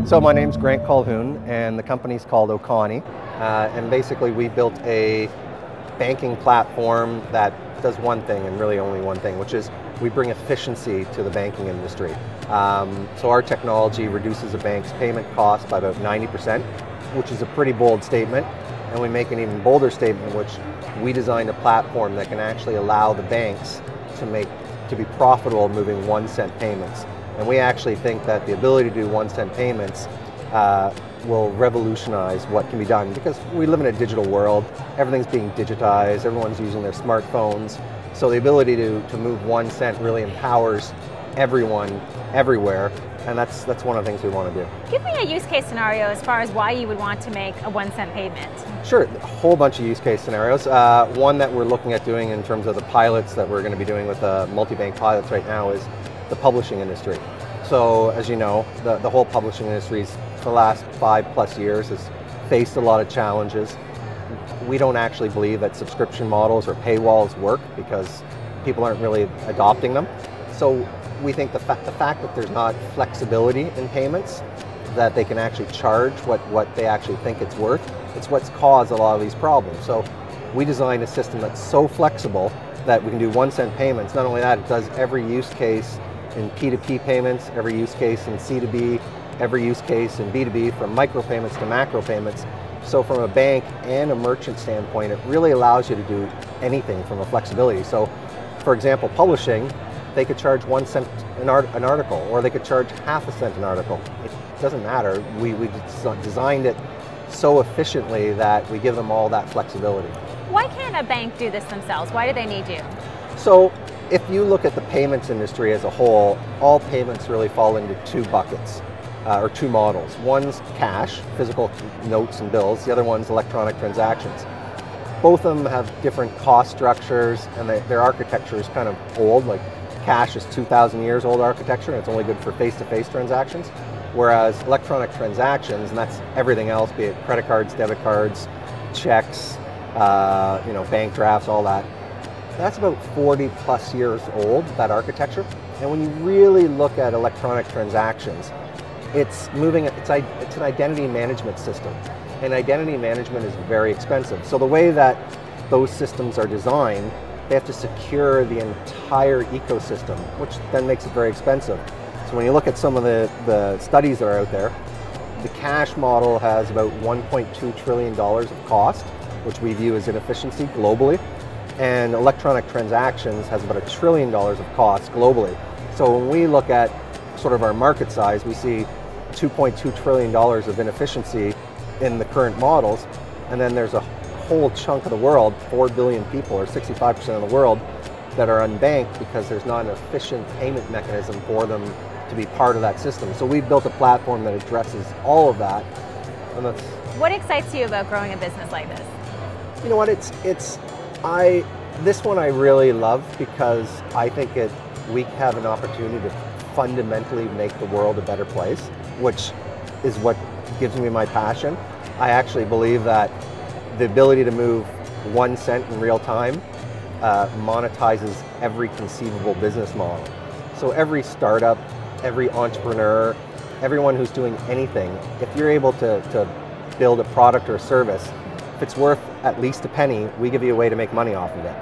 So my name's Grant Colhoun, and the company's called Okanii. And basically we built a banking platform that does one thing, and really only one thing, which is we bring efficiency to the banking industry. So our technology reduces a bank's payment cost by about 90%, which is a pretty bold statement. And we make an even bolder statement, which we designed a platform that can actually allow the banks to be profitable moving 1 cent payments. And we actually think that the ability to do 1 cent payments will revolutionize what can be done, because we live in a digital world. Everything's being digitized, everyone's using their smartphones. So the ability to move 1 cent really empowers everyone, everywhere, and that's one of the things we want to do. Give me a use case scenario as far as why you would want to make a 1 cent payment. Sure, a whole bunch of use case scenarios. One that we're looking at doing in terms of the pilots that we're going to be doing with the multi-bank pilots right now is the publishing industry. So as you know, the whole publishing industry for the last 5+ years has faced a lot of challenges. We don't actually believe that subscription models or paywalls work because people aren't really adopting them. So we think the fact that there's not flexibility in payments, that they can actually charge what they actually think it's worth, it's what's caused a lot of these problems. So we designed a system that's so flexible that we can do 1 cent payments. Not only that, it does every use case in P2P payments, every use case in C2B, every use case in B2B, from micropayments to macro payments. So from a bank and a merchant standpoint, it really allows you to do anything from a flexibility. So for example, publishing, they could charge 1 cent an article, or they could charge ½ cent an article. It doesn't matter. We designed it so efficiently that we give them all that flexibility. Why can't a bank do this themselves? Why do they need you? So if you look at the payments industry as a whole, all payments really fall into 2 buckets, or 2 models. One's cash, physical notes and bills. The other one's electronic transactions. Both of them have different cost structures, and their architecture is kind of old. Like cash is 2,000 years old architecture, and it's only good for face-to-face transactions. Whereas electronic transactions, and that's everything else, be it credit cards, debit cards, checks, bank drafts, all that. That's about 40+ years old, that architecture. And when you really look at electronic transactions, it's an identity management system. And identity management is very expensive. So the way that those systems are designed, they have to secure the entire ecosystem, which then makes it very expensive. So when you look at some of the studies that are out there, the cash model has about $1.2 trillion of cost, which we view as inefficiency globally. And electronic transactions has about $1 trillion of cost globally. So when we look at sort of our market size, we see $2.2 trillion of inefficiency in the current models, and then there's a whole chunk of the world, 4 billion people, or 65% of the world, that are unbanked because there's not an efficient payment mechanism for them to be part of that system. So we've built a platform that addresses all of that. And that's, what excites you about growing a business like this? You know what, this one I really love, because I think we have an opportunity to fundamentally make the world a better place, which is what gives me my passion. I actually believe that the ability to move 1 cent in real time monetizes every conceivable business model. So every startup, every entrepreneur, everyone who's doing anything, if you're able to build a product or a service, if it's worth at least a penny, we give you a way to make money off of it.